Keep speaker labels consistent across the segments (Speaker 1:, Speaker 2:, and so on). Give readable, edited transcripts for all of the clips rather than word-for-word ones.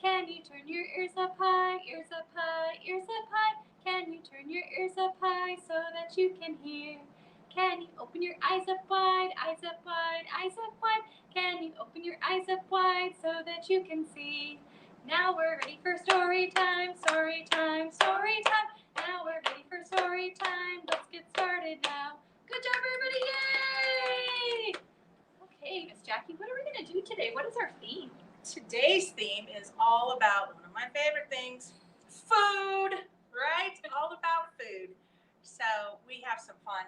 Speaker 1: Can you turn your ears up high, ears up high, ears up high? Can you turn your ears up high so that you can hear? Can you open your eyes up wide, eyes up wide, eyes up wide? Can you open your eyes up wide so that you can see? Now we're ready for story time, story time, story time. Now we're ready for story time. Let's get started now. Good job, everybody! Yay! Okay, Miss Jackie, what are we going to do today? What is our theme?
Speaker 2: Today's theme is all about one of my favorite things, food, right? All about food. So we have some fun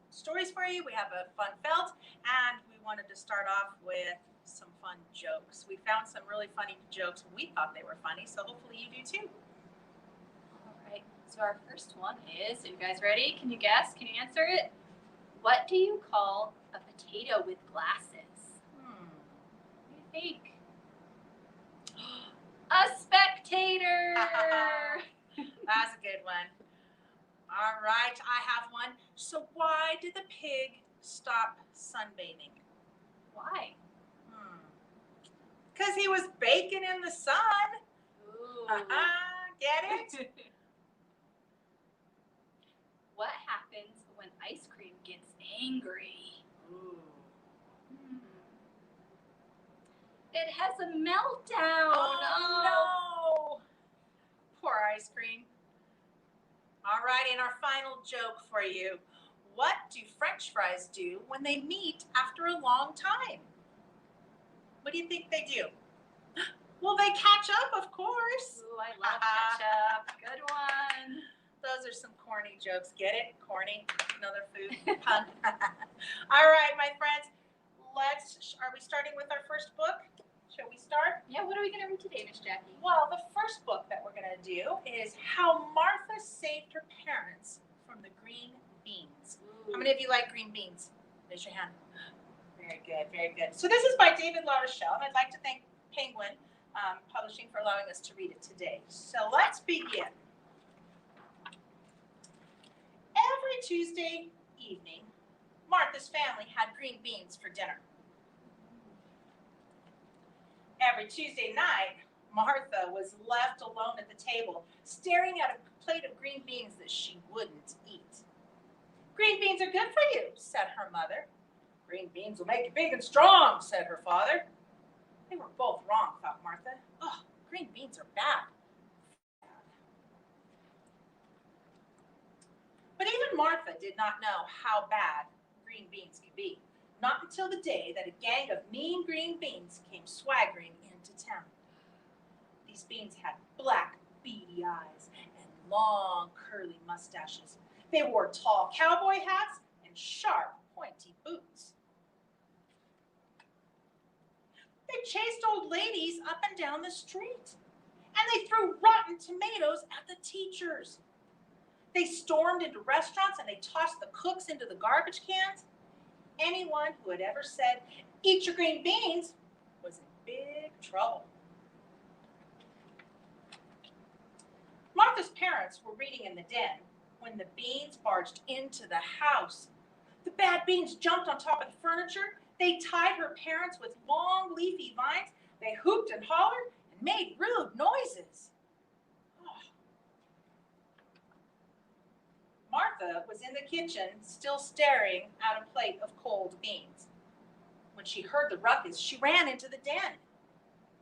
Speaker 2: stories for you. We have a fun felt, and we wanted to start off with some fun jokes. We found some really funny jokes. We thought they were funny, so hopefully you do too.
Speaker 1: All right, so our first one is, are you guys ready? Can you guess? Can you answer it? What do you call a potato with glasses? What do you think? A spectator!
Speaker 2: That's a good one. All right, I have one. So why did the pig stop sunbathing?
Speaker 1: Why?
Speaker 2: Because he was baking in the sun.
Speaker 1: Ooh.
Speaker 2: Get it?
Speaker 1: What happens when ice cream gets angry?
Speaker 2: Ooh.
Speaker 1: It has a meltdown.
Speaker 2: Oh, no. Poor ice cream. All right, and our final joke for you. What do French fries do when they meet after a long time? What do you think they do? Well, they catch up, of course.
Speaker 1: Ooh, I love ketchup. Good one.
Speaker 2: Those are some corny jokes. Get it? Corny. Another food pun. All right, my friends. Are we starting with our first book? Shall we start?
Speaker 1: Yeah, what are we going to read today, Miss Jackie?
Speaker 2: Well, the first book that we're going to do is How Martha Saved Her Parents from the Green Beans.
Speaker 1: Ooh.
Speaker 2: How many of you like green beans? Raise your hand. Very good, very good. So this is by David La Rochelle, and I'd like to thank Penguin Publishing for allowing us to read it today. So let's begin. Every Tuesday evening, Martha's family had green beans for dinner. Every Tuesday night, Martha was left alone at the table, staring at a plate of green beans that she wouldn't eat. Green beans are good for you, said her mother. Green beans will make you big and strong, said her father. They were both wrong, thought Martha. Oh, green beans are bad. But even Martha did not know how bad green beans could be. Not until the day that a gang of mean green beans came swaggering into town. These beans had black, beady eyes and long, curly mustaches. They wore tall cowboy hats and sharp, pointy boots. They chased old ladies up and down the street, and they threw rotten tomatoes at the teachers. They stormed into restaurants and they tossed the cooks into the garbage cans. Anyone who had ever said, "Eat your green beans," was in big trouble. Martha's parents were reading in the den when the beans barged into the house. The bad beans jumped on top of the furniture. They tied her parents with long leafy vines. They hooped and hollered and made rude noises. Martha was in the kitchen, still staring at a plate of cold beans. When she heard the ruckus, she ran into the den.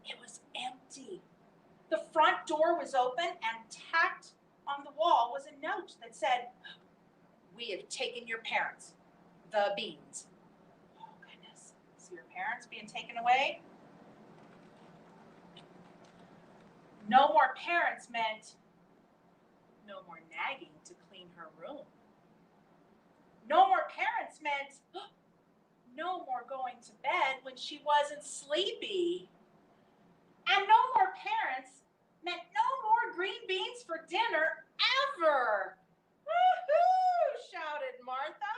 Speaker 2: It was empty. The front door was open, and tacked on the wall was a note that said, "We have taken your parents, the beans." Oh, goodness. So your parents being taken away? No more parents meant no more nagging to clean her room. No more parents meant no more going to bed when she wasn't sleepy. And no more parents meant no more green beans for dinner ever. Woohoo! Shouted Martha.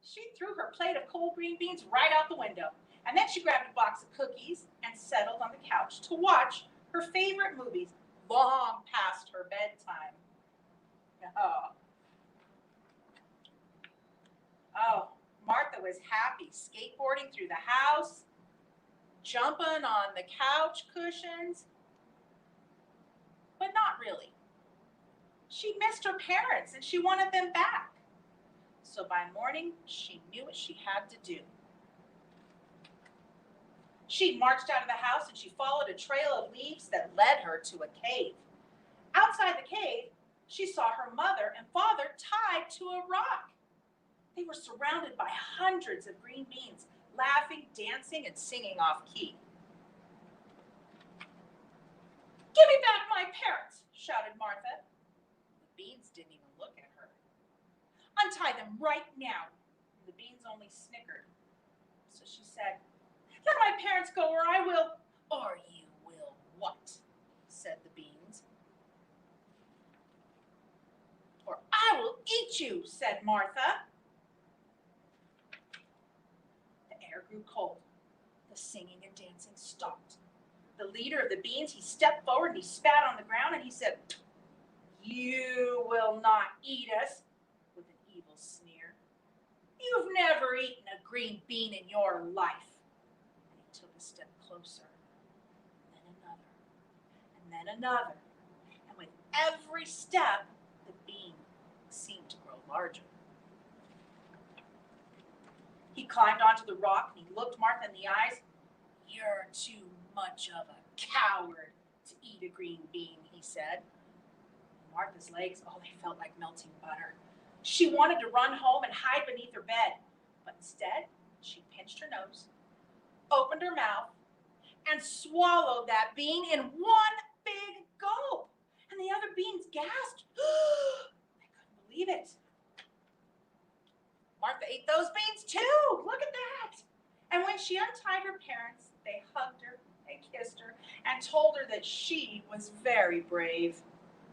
Speaker 2: She threw her plate of cold green beans right out the window, and then she grabbed a box of cookies and settled on the couch to watch her favorite movies long past her bedtime. Oh, Martha was happy, skateboarding through the house, jumping on the couch cushions, but not really. She missed her parents and she wanted them back. So by morning, she knew what she had to do. She marched out of the house and she followed a trail of leaves that led her to a cave. Outside the cave, she saw her mother and father tied to a rock. They were surrounded by hundreds of green beans, laughing, dancing, and singing off key. "Give me back my parents," shouted Martha. The beans didn't even look at her. "Untie them right now." The beans only snickered. So she said, "Let my parents go or I will." "Or you will what?" said the beans. "Or I will eat you," said Martha. The air grew cold. The singing and dancing stopped. The leader of the beans, he stepped forward and he spat on the ground and he said, "You will not eat us," with an evil sneer. "You've never eaten a green bean in your life." And he took a step closer, and then another, and then another. And with every step, the bean seemed to grow larger. He climbed onto the rock and he looked Martha in the eyes. "You're too much of a coward to eat a green bean," he said. Martha's legs, they felt like melting butter. She wanted to run home and hide beneath her bed, but instead, she pinched her nose, opened her mouth, and swallowed that bean in one big gulp. And the other beans gasped. They couldn't believe it. Martha ate those beans too. Look at that. And when she untied her parents, they hugged her, they kissed her, and told her that she was very brave.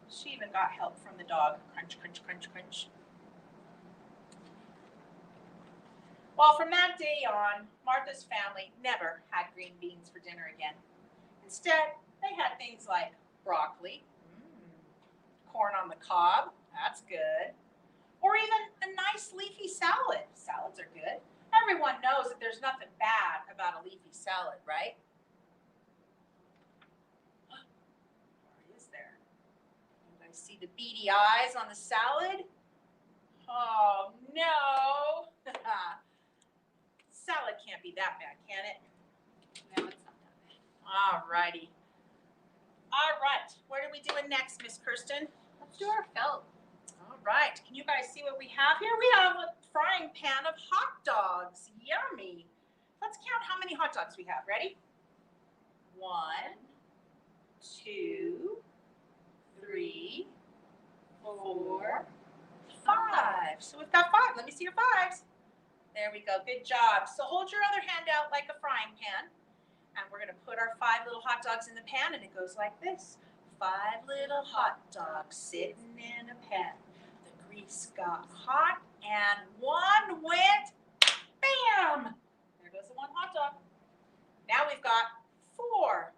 Speaker 2: She even got help from the dog. Crunch, crunch, crunch, crunch. Well, from that day on, Martha's family never had green beans for dinner again. Instead, they had things like broccoli, corn on the cob, that's good, or even a nice leafy salad. Salads are good. Everyone knows that there's nothing bad about a leafy salad, right? Or is there? You guys see the beady eyes on the salad? Oh, no. Salad can't be that bad, can it?
Speaker 1: No, it's not that bad.
Speaker 2: All righty. All right. What are we doing next, Miss Kirsten?
Speaker 1: Let's do our felt.
Speaker 2: All right. Can you guys see what we have here? We have a frying pan of hot dogs. Yummy. Let's count how many hot dogs we have. Ready? 1, 2, 3, 4, 5. So we've got 5. Let me see your 5s. There we go. Good job. So hold your other hand out like a frying pan. And we're going to put our 5 little hot dogs in the pan, and it goes like this. 5 little hot dogs sitting in a pan. The grease got hot, and one went bam! There goes the one hot dog. Now we've got 4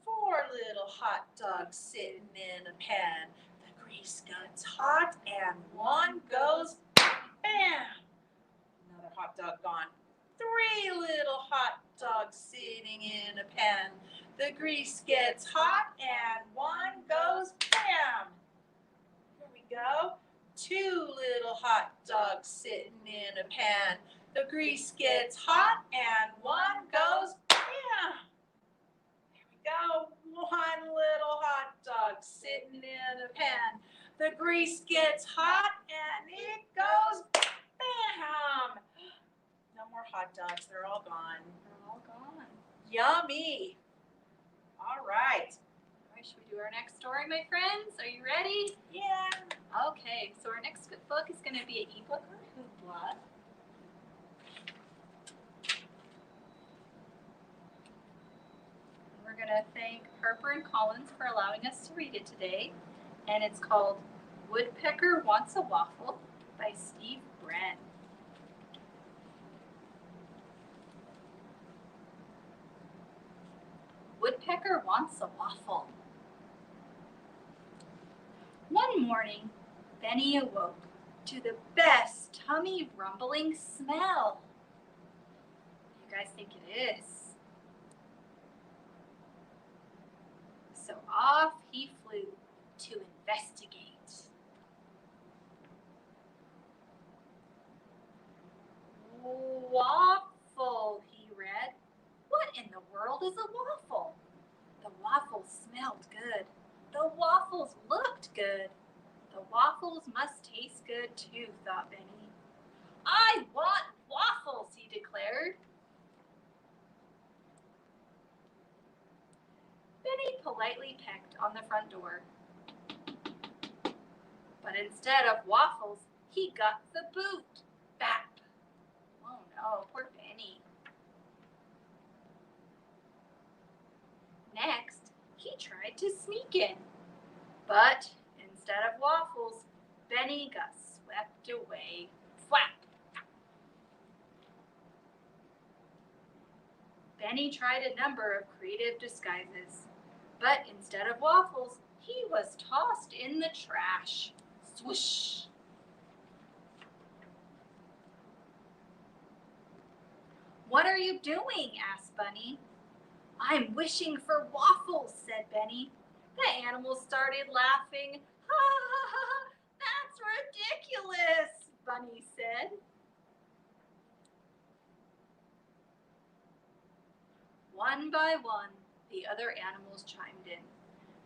Speaker 2: little hot dogs sitting in a pan. The grease gets hot, and one goes bam! Another hot dog gone. 3 little hot dogs sitting in a pan. The grease gets hot and one goes bam. Here we go. 2 little hot dogs sitting in a pan. The grease gets hot and one goes bam. Here we go. 1 little hot dog sitting in a pan. The grease gets hot and it goes bam. No more hot dogs. They're all gone.
Speaker 1: They're all gone.
Speaker 2: Yummy. All right.
Speaker 1: All right, should we do our next story, my friends? Are you ready?
Speaker 2: Yeah.
Speaker 1: Okay, so our next book is going to be an EBook or Hoopla. We're going to thank Harper and Collins for allowing us to read it today. And it's called Woodpecker Wants a Waffle by Steve Bren. Woodpecker wants a waffle. One morning, Benny awoke to the best tummy rumbling smell. What do you guys think it is? So off he flew to investigate. Waffle, he read. What in the world is a waffle? The waffles smelled good. The waffles looked good. The waffles must taste good too, thought Benny. I want waffles, he declared. Benny politely pecked on the front door. But instead of waffles, he got the boot. Bap! Oh no, poor Benny. Next, he tried to sneak in. But instead of waffles, Benny got swept away. Flap! Benny tried a number of creative disguises. But instead of waffles, he was tossed in the trash. Swoosh! What are you doing? Asked Bunny. I'm wishing for waffles, said Benny. The animals started laughing. Ha ha ha! That's ridiculous, Bunny said. One by one, the other animals chimed in.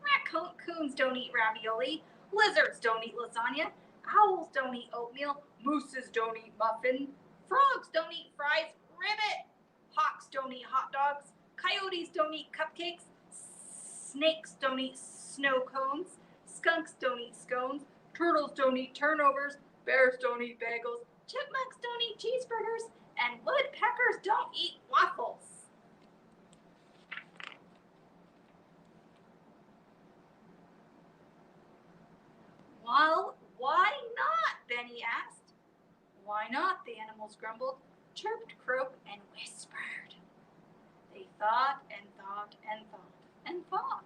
Speaker 1: Raccoons don't eat ravioli. Lizards don't eat lasagna. Owls don't eat oatmeal. Mooses don't eat muffin. Frogs don't eat fries. Ribbit! Hawks don't eat hot dogs. Coyotes don't eat cupcakes. Snakes don't eat snow cones. Skunks don't eat scones. Turtles don't eat turnovers. Bears don't eat bagels. Chipmunks don't eat cheeseburgers. And woodpeckers don't eat waffles. Well, why not? Benny asked. Why not? The animals grumbled, chirped, croaked, and whispered. They thought and thought and thought and thought.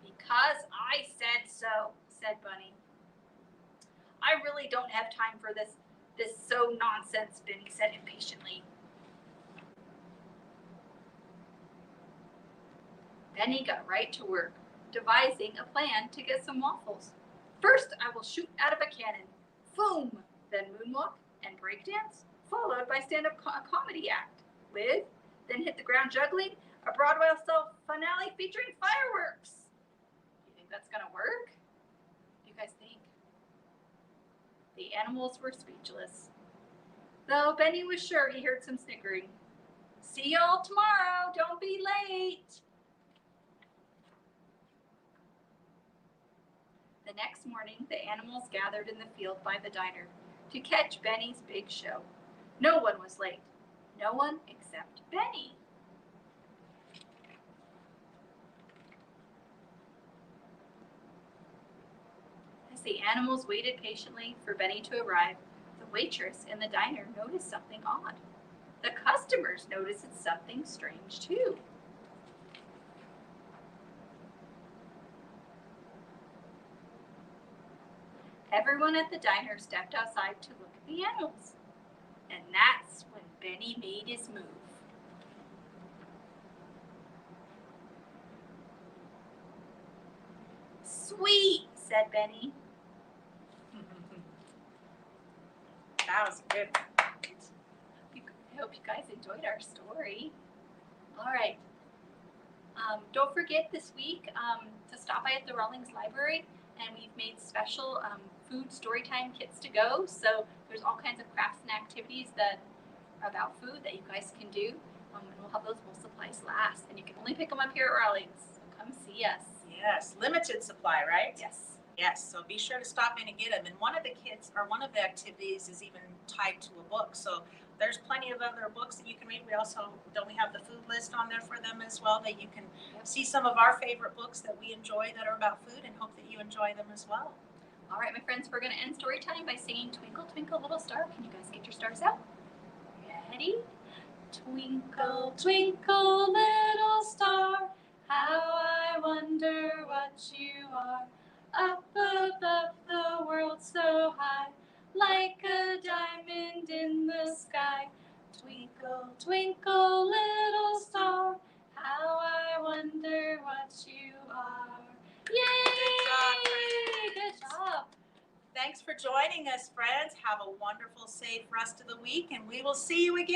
Speaker 1: Because I said so, said Bunny. I really don't have time for this so nonsense, Benny said impatiently. Benny got right to work, devising a plan to get some waffles. First, I will shoot out of a cannon. Boom! Then moonwalk and breakdance, followed by stand-up comedy act. With, then hit the ground juggling, a Broadway-style finale featuring fireworks. You think that's gonna work? What do you guys think? The animals were speechless, though Benny was sure he heard some snickering. See y'all tomorrow. Don't be late. The next morning, the animals gathered in the field by the diner to catch Benny's big show. No one was late. No one except Benny. As the animals waited patiently for Benny to arrive, the waitress in the diner noticed something odd. The customers noticed something strange too. Everyone at the diner stepped outside to look at the animals. And that's when Benny made his move. Sweet, said Benny.
Speaker 2: That was a good one.
Speaker 1: I hope you guys enjoyed our story. All right. Don't forget this week to stop by at the Rawlings Library, and we've made special food storytime kits to go. So there's all kinds of crafts and activities that are about food that you guys can do. And we'll have those while supplies last, and you can only pick them up here at Rawlings. So come see us.
Speaker 2: Yes, limited supply, right?
Speaker 1: Yes.
Speaker 2: Yes, so be sure to stop in and get them. And one of the kits, or one of the activities, is even tied to a book. So there's plenty of other books that you can read. We also, don't we have the food list on there for them as well, that you can see some of our favorite books that we enjoy that are about food, and hope that you enjoy them as well.
Speaker 1: All right, my friends, we're going to end story time by singing Twinkle, Twinkle, Little Star. Can you guys get your stars out? Ready? Twinkle, twinkle, little star, how I wonder what you are. Up above the world so high, like a diamond in the sky. Twinkle, twinkle, little
Speaker 2: Thanks for joining us, friends. Have a wonderful, safe rest of the week, and we will see you again.